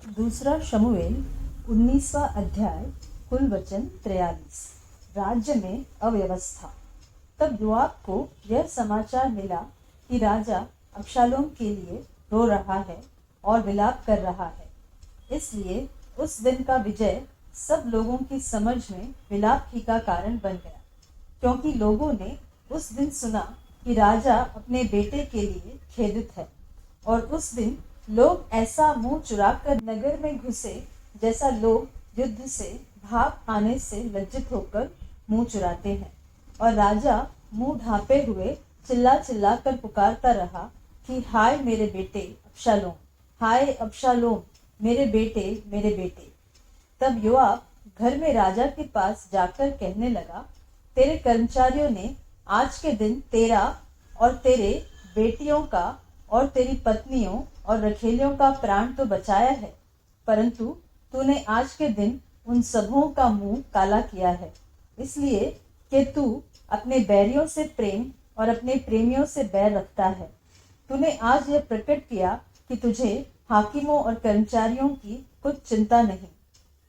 दूसरा शमूएल 19वां अध्याय कुल वचन 43। राज्य में अव्यवस्था। तब योआब को यह समाचार मिला कि राजा अबशालोम के लिए रो रहा है और विलाप कर रहा है। इसलिए उस दिन का विजय सब लोगों की समझ में विलाप ही का कारण बन गया, क्योंकि लोगों ने उस दिन सुना कि राजा अपने बेटे के लिए खेदित है। और उस दिन लोग ऐसा मुंह चुराकर नगर में घुसे जैसा लोग युद्ध से भाग आने से लज्जित होकर मुंह चुराते हैं। और राजा मुंह ढांपे हुए चिल्ला चिल्ला कर पुकारता रहा कि हाय मेरे बेटे अबशालोम, हाय अबशालोम, मेरे बेटे, मेरे बेटे। तब योआब घर में राजा के पास जाकर कहने लगा, तेरे कर्मचारियों ने आज के दिन तेरा और तेरे बेटियों का और तेरी पत्नियों और रखेलियों का प्राण तो बचाया है, परंतु तूने आज के दिन उन सबों का मुंह काला किया है, इसलिए कि तू अपने बैरियों से प्रेम और अपने प्रेमियों से बैर रखता है। तूने आज यह प्रकट किया कि तुझे हाकिमों और कर्मचारियों की कुछ चिंता नहीं,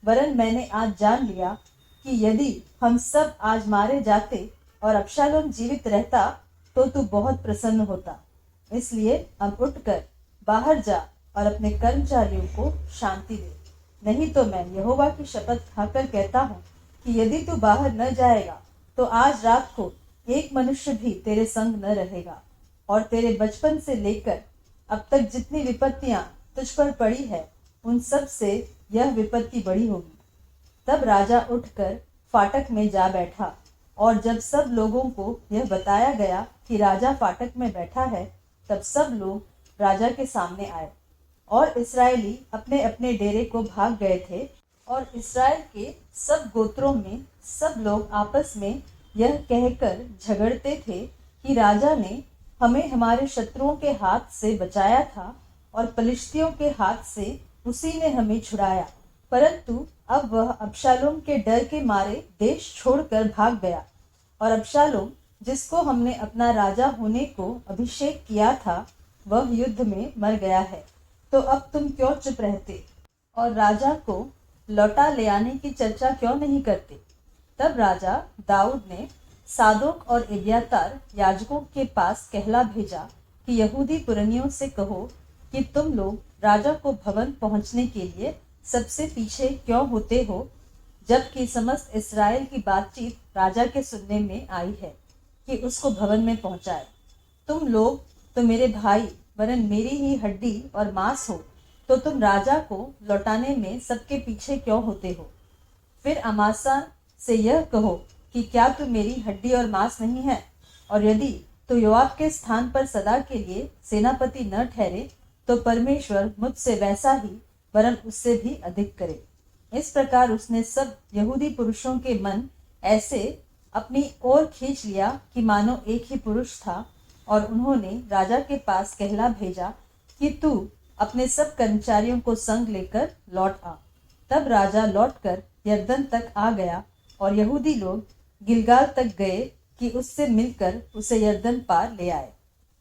वरन मैंने आज जान लिया कि यदि हम सब आज मारे जाते और अबशालोम जीवित रहता तो तू बहुत प्रसन्न होता। इसलिए अब उठकर बाहर जा और अपने कर्मचारियों को शांति दे, नहीं तो मैं यहोवा की शपथ खाकर कहता हूँ कि यदि तू बाहर न जाएगा तो आज रात को एक मनुष्य भी तेरे संग न रहेगा, और तेरे बचपन से लेकर अब तक जितनी विपत्तियां तुझ पर पड़ी है उन सब से यह विपत्ति बड़ी होगी। तब राजा उठकर फाटक में जा बैठा, और जब सब लोगों को यह बताया गया कि राजा फाटक में बैठा है, तब सब लोग राजा के सामने आए। और इस्राएली अपने अपने डेरे को भाग गए थे, और इस्राएल के सब गोत्रों में सब लोग आपस में यह कहकर झगड़ते थे कि राजा ने हमें हमारे शत्रुओं के हाथ से बचाया था और पलिश्तियों के हाथ से उसी ने हमें छुड़ाया, परंतु अब वह अबशालोम के डर के मारे देश छोड़कर भाग गया। और अबशालोम जिसको हमने अपना राजा होने को अभिषेक किया था, वह युद्ध में मर गया है। तो अब तुम क्यों चुप रहते और राजा को लौटा ले आने की चर्चा क्यों नहीं करते? तब राजा दाऊद ने सादोक और एब्यातार याजकों के पास कहला भेजा कि यहूदी पुरनियों से कहो कि तुम लोग राजा को भवन पहुंचने के लिए सबसे पीछे क्यों होते हो, जबकि समस्त इस्राएल की बातचीत राजा के सुनने में आई है कि उसको भवन में पहुंचाए। तुम लोग तो मेरे भाई वरन मेरी ही हड्डी और मांस हो, तो तुम राजा को लौटाने में सबके पीछे क्यों होते हो? फिर अमासा से यह कहो कि क्या तू मेरी हड्डी और मांस नहीं है? और यदि तू योआब के स्थान पर सदा के लिए सेनापति न ठहरे, तो परमेश्वर मुझसे वैसा ही वरन उससे भी अधिक करे। इस प्रकार उसने सब यहूदी पुरुषों के मन ऐसे अपनी ओर खींच लिया कि मानो एक ही पुरुष था, और उन्होंने राजा के पास कहला भेजा कि तू अपने सब कर्मचारियों को संग लेकर लौट आ। तब राजा लौटकर यरदन तक आ गया, और यहूदी लोग गिलगाल तक गए कि उससे मिलकर उसे यरदन पार ले आए।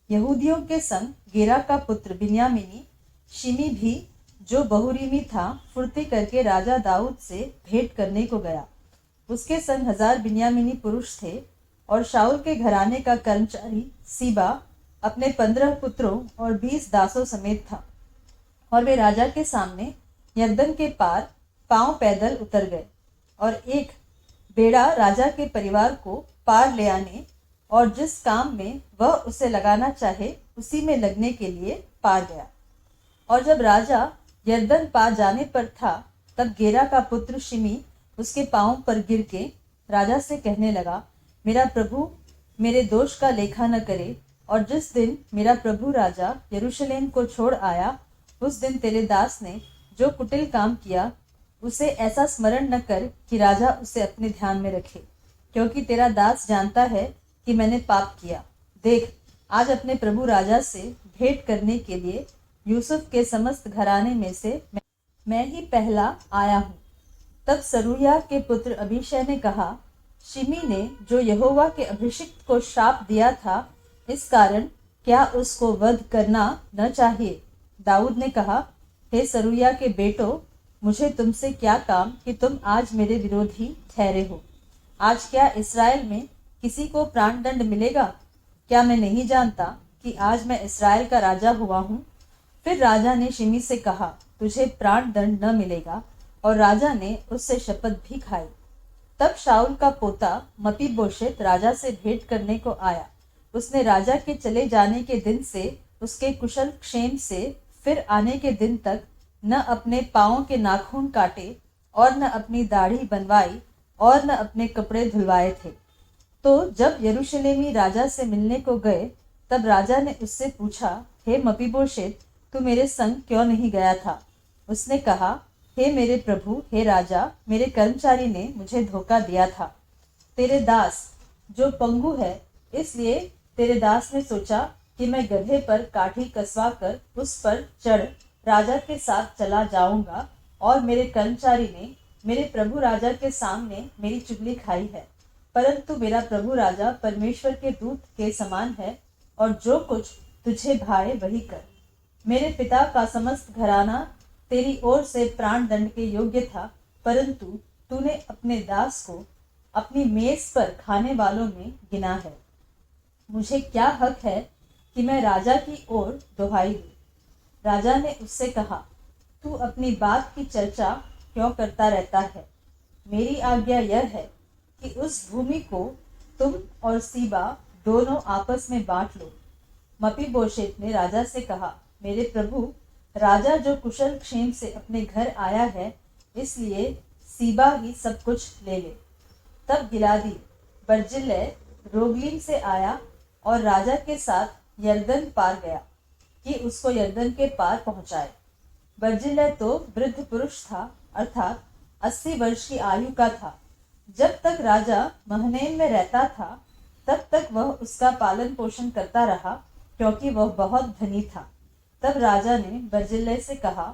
यहूदियों के संग गेरा का पुत्र बिन्यामीनी शिमी भी, जो बहुरीमी था, फुर्ती करके राजा दाऊद से भेंट करने को गया। उसके संग 1000 बिन्यामीनी पुरुष थे, और शाऊल के घराने का कर्मचारी सीबा अपने 15 पुत्रों और 20 दासों समेत था। और वे राजा के सामने यरदन के पार पांव पैदल उतर गए, और एक बेड़ा राजा के परिवार को पार ले आने और जिस काम में वह उसे लगाना चाहे उसी में लगने के लिए पार गया। और जब राजा यरदन पार जाने पर था, तब गेरा का पुत्र शिमी उसके पांव पर गिर के राजा से कहने लगा, मेरा प्रभु मेरे दोष का लेखा न करे, और जिस दिन मेरा प्रभु राजा यरूशलेम को छोड़ आया, उस दिन तेरे दास ने जो कुटिल काम किया, उसे ऐसा स्मरण न कर कि राजा उसे अपने ध्यान में रखे, क्योंकि तेरा दास जानता है कि मैंने पाप किया। देख, आज अपने प्रभु राजा से भेंट करने के लिए यूसुफ के समस्त घराने में से मैं ही पहला आया हूँ। तब सरूया के पुत्र अबीशै ने कहा, शिमी ने जो यहोवा के अभिषिक्त को श्राप दिया था, इस कारण क्या उसको वध करना न चाहिए? दाऊद ने कहा, हे सरूया के बेटो, मुझे तुमसे क्या काम कि तुम आज मेरे विरोधी ठहरे हो। आज क्या इस्राएल में किसी को प्राण दंड मिलेगा? क्या मैं नहीं जानता कि आज मैं इस्राएल का राजा हुआ हूँ? फिर राजा ने शिमी से कहा, तुझे प्राण दंड न मिलेगा, और राजा ने उससे शपथ भी खाई। तब शाऊल का पोता मपीबोशेत राजा से भेंट करने को आया। उसने राजा के चले जाने के दिन से उसके कुशल क्षेम से फिर आने के दिन तक न अपने पाँवों के नाखून काटे और न अपनी दाढ़ी बनवाई और न अपने कपड़े धुलवाए थे। तो जब यरूशलेमी राजा से मिलने को गए, तब राजा ने उससे पूछा, हे मपीबोशेत, तू मेरे संग क्यों नहीं गया था? उसने कहा, हे मेरे प्रभु, हे राजा, मेरे कर्मचारी ने मुझे धोखा दिया था। तेरे दास जो पंगु है, इसलिए तेरे दास ने सोचा कि मैं गधे पर काठी कसवा कर उस पर चढ़ राजा के साथ चला जाऊंगा, और मेरे कर्मचारी ने मेरे प्रभु राजा के सामने मेरी चुगली खाई है। परंतु मेरा प्रभु राजा परमेश्वर के दूत के समान है, और जो कुछ तुझे भाए वही कर। मेरे पिता का समस्त घराना तेरी ओर से प्राण दंड के योग्य था, परंतु तूने अपने दास को अपनी मेज पर खाने वालों में गिना है। मुझे क्या हक है कि मैं राजा की ओर दुहाई दूं? राजा ने उससे कहा, तू अपनी बात की चर्चा क्यों करता रहता है? मेरी आज्ञा यह है कि उस भूमि को तुम और सीबा दोनों आपस में बांट लो। मपीबोशेत ने राजा से कहा, मेरे प्रभु राजा जो कुशल क्षेम से अपने घर आया है, इसलिए सीबा ही सब कुछ ले ले। तब गिलादी बर्जिल्लै रोगलीम से आया और राजा के साथ यरदन पार गया कि उसको यरदन के पार पहुंचाए। बर्जिल्लै तो वृद्ध पुरुष था, अर्थात 80 वर्ष की आयु का था। जब तक राजा महनैम में रहता था, तब तक वह उसका पालन पोषण करता रहा, क्योंकि वह बहुत धनी था। तब राजा ने बर्जिल्लै से कहा,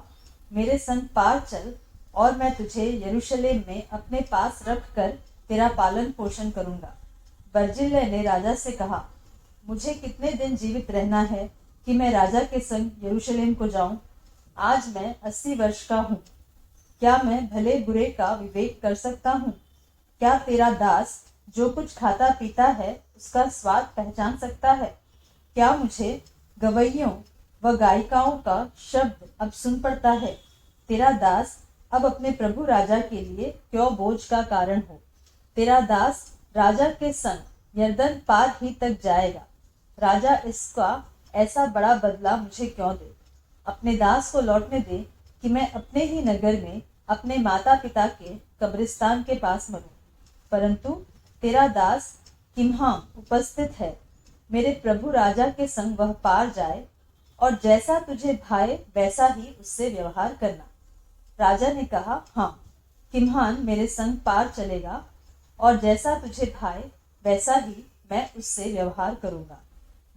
मेरे संग पार चल, और मैं तुझे यरूशलेम में अपने पास रख कर तेरा पालन पोषण करूंगा। बर्जिल्लै ने राजा से कहा, मुझे कितने दिन जीवित रहना है कि मैं राजा के संग यरूशलेम को जाऊं? आज मैं 80 वर्ष का हूँ। क्या मैं भले बुरे का विवेक कर सकता हूँ? क्या तेरा दास जो कुछ खाता पीता है उसका स्वाद पहचान सकता है? क्या मुझे गवैयों व गायिकाओं का शब्द अब सुन पड़ता है? तेरा दास अब अपने प्रभु राजा के लिए क्यों बोझ का कारण हो? तेरा दास राजा के संग यरदन पार ही तक जाएगा। राजा इसका ऐसा बड़ा बदला मुझे क्यों दे? अपने दास को लौटने दे कि मैं अपने ही नगर में अपने माता पिता के कब्रिस्तान के पास मरूं। परंतु तेरा दास किम्हाम उपस्थित है। मेरे प्रभु राजा के संग वह पार जाए, और जैसा तुझे भाए वैसा ही उससे व्यवहार करना। राजा ने कहा, हाँ, किम्हाम मेरे संग पार चलेगा, और जैसा तुझे भाए वैसा ही मैं उससे व्यवहार करूंगा।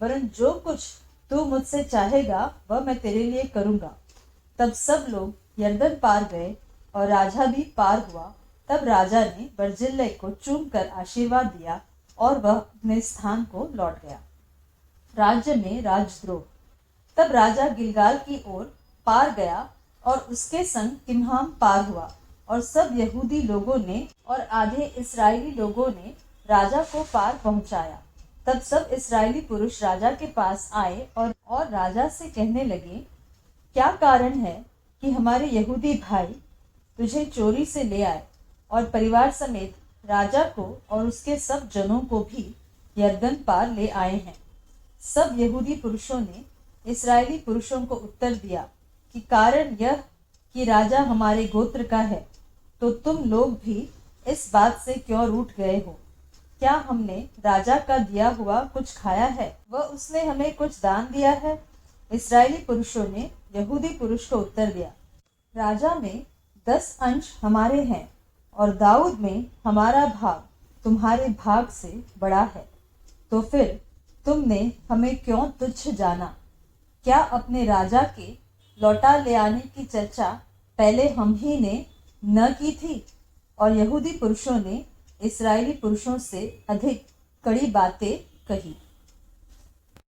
वरन जो कुछ तू मुझसे चाहेगा वह मैं तेरे लिए करूंगा। तब सब लोग यरदन पार गए और राजा भी पार हुआ। तब राजा ने बर्जिल्लै को चूम कर आशीर्वाद दिया, और वह अपने स्थान को लौट गया। राज्य में राजद्रोह। तब राजा गिलगाल की ओर पार गया, और उसके संग किम्हाम पार हुआ, और सब यहूदी लोगों ने और आधे इस्राएली लोगों ने राजा को पार पहुंचाया। तब सब इस्राएली पुरुष राजा के पास आए और राजा से कहने लगे, क्या कारण है कि हमारे यहूदी भाई तुझे चोरी से ले आए, और परिवार समेत राजा को और उसके सब जनों को भी यरदन पार ले आए हैं? सब यहूदी पुरुषों ने इस्राएली पुरुषों को उत्तर दिया कि कारण यह कि राजा हमारे गोत्र का है, तो तुम लोग भी इस बात से क्यों रूठ गए हो? क्या हमने राजा का दिया हुआ कुछ खाया है, वह उसने हमें कुछ दान दिया है? इस्राएली पुरुषों ने यहूदी पुरुष को उत्तर दिया, राजा में 10 अंश हमारे हैं, और दाऊद में हमारा भाग तुम्हारे भाग से बड़ा है। तो फिर तुमने हमें क्यों तुच्छ जाना? क्या अपने राजा के लौटा ले आने की चर्चा पहले हम ही ने न की थी? और यहूदी पुरुषों ने इस्राएली पुरुषों से अधिक कड़ी बातें कही।